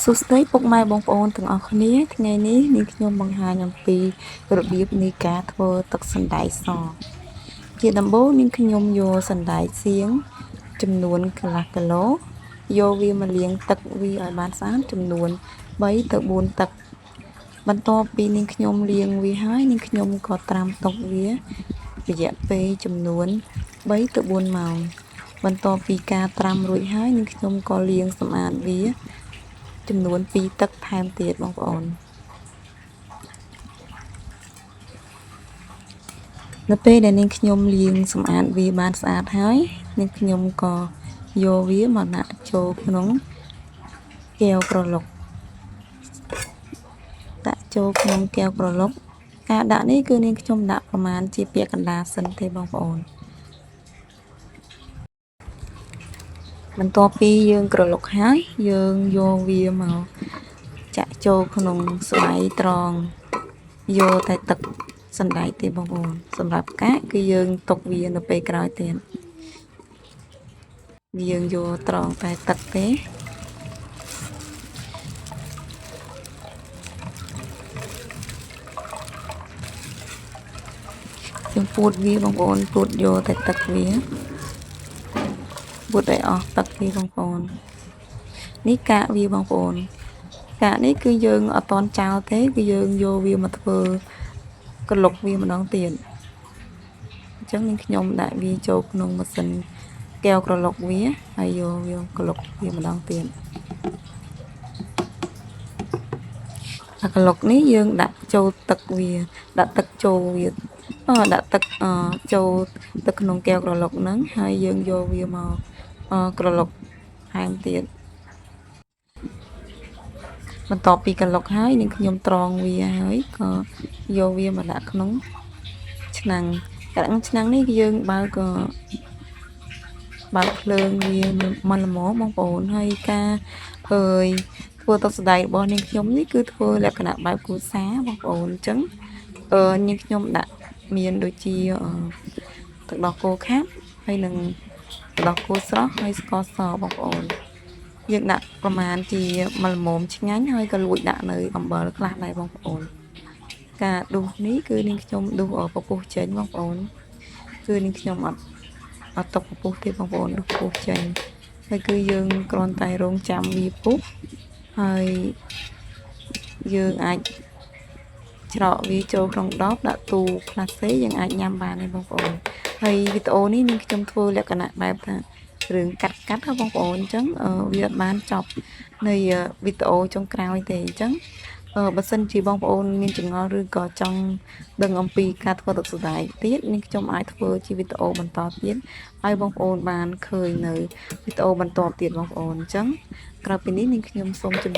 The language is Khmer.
សួស្តីពុកម៉ែបងប្អូនទាំងអស់គ្នាថ្ងៃនេះនាងខ្ញុំបង្ហាញអំពីរបៀបនៃការធ្វើទឹកសណ្តែកសជាដំបូងនាងខ្ញុំយកសណ្តែកសៀងចំនួនកន្លះគីឡូយកវាមកលាងទឹកវាឲ្យបានស្អាតចំនួន3 ទៅ 4 ទឹកបន្ទាប់ពីនាងខ្ញុំលាងវាហើយនាងខ្ញុំក៏ត្រាំទុកវារយៈពេលចំនួន3 ទៅ 4 ម៉ោងបន្ទាប់ពីការត្រាំរួចហើយនាងខ្ញុំក៏លាងសម្អាតវាចំនួន2 ទឹកថែមទៀតបងប្អូននៅពេលដែលនាងខ្ញុំលាងសម្អាតវាបានស្អាតហើយនាងខ្ញុំក៏យកវាមកដាក់ចូលក្នុងកែវក្រឡុកដាក់ចូលក្នុងកែវក្រឡុកការដាក់នេះគឺនាងខ្ញុំដាក់ប្រមាណជាពាក់កណ្ដាលសិនទេបងប្អូនបន្ទាប់ពីយើងក្រឡុកហើយយើងយកវាមកចាក់ចូលក្នុងស្បៃត្រង់យកតែទឹកសណ្តែកទេបងប្អូនសម្រាប់កាកគឺយើងទុកវានៅពេលក្រោយទៀតយើងយកត្រង់តែទឹកទេយើងពូតវាបងប្អូនពូតយកតែទឹកវាពូតឲ្យអស់ទឹកវាបងប្អូននេះកាកវាបងប្អូនកាកនេះគឺយើងអត់តន់ចោលទេគឺយើងយកវាមកធ្វើក្រឡុកវាម្ដងទៀតអញ្ចឹងនាងខ្ញុំដាក់វាចូលក្នុងម៉ាស៊ីនកែវក្រឡុកវាហើយយកវាក្រឡុកវាម្ដងទៀតអាក្រឡុកនេះយើងដាក់ចូលទឹកវាដាក់ទឹកចូលវាដាក់ទឹកចូលទៅក្នុងកែវក្រឡុកហ្នឹងហើយយើងយកវាមកក្រឡុកថែមទៀតបន្ទាប់ពីក្រឡុកហើយនាងខ្ញុំត្រងវាហើយក៏យកវាមកដាក់ក្នុងឆ្នាំងឆ្នាំងនេះយើងបើកភ្លើងវាមិនល្មមបងប្អូនហើយការធ្វើទឹកសណ្តែករបស់នាងខ្ញុំនេះគឺធ្វើលក្ខណៈបែបគ្រួសារបងប្អូនអញ្ចឹងនាងខ្ញុំដាក់មានដូចជាទឹកដោះគោខាប់ហើយនឹងទឹកដោះគោស្រស់ហើយស្ករសបងប្អូនយើងដាក់ប្រមាណជាមួយល្មមឆ្ងាញ់ហើយក៏លួចដាក់នៅអំបិលខ្លះដែរបងប្អូនការដួសនេះគឺនាងខ្ញុំដួសពពុះចេញបងប្អូនគឺនាងខ្ញុំអត់ទុកពពុះទេបងប្អូនដួសពពុះចេញហើយគឺយើងគ្រាន់តែរងចាំវាពុះហើយយើងអាចច្រកវាចូលក្នុងដបដាក់ទូផ្លាស្ទិកយើងអាចញ៉ាំបានទេបងប្អូនហើយវីដេអូនេះនាងខ្ញុំធ្វើលក្ខណៈបែបថារឿងកាត់ហ្នឹងបងប្អូនអញ្ចឹងវាអត់បានចប់នៅវីដេអូចុងក្រោយទេអញ្ចឹងបើសិនជាបងប្អូនមានចម្ងល់ឬក៏ចង់ដឹងអំពីការធ្វើទឹកសណ្តែកទៀតនាងខ្ញុំអាចធ្វើជាវីដេអូបន្តទៀតឲ្យបងប្អូនបានឃើញនៅវីដេអូបន្តទៀតបងប្អូនអញ្ចឹងក្រៅពីនេះនាងខ្ញុំសូមជម្រាប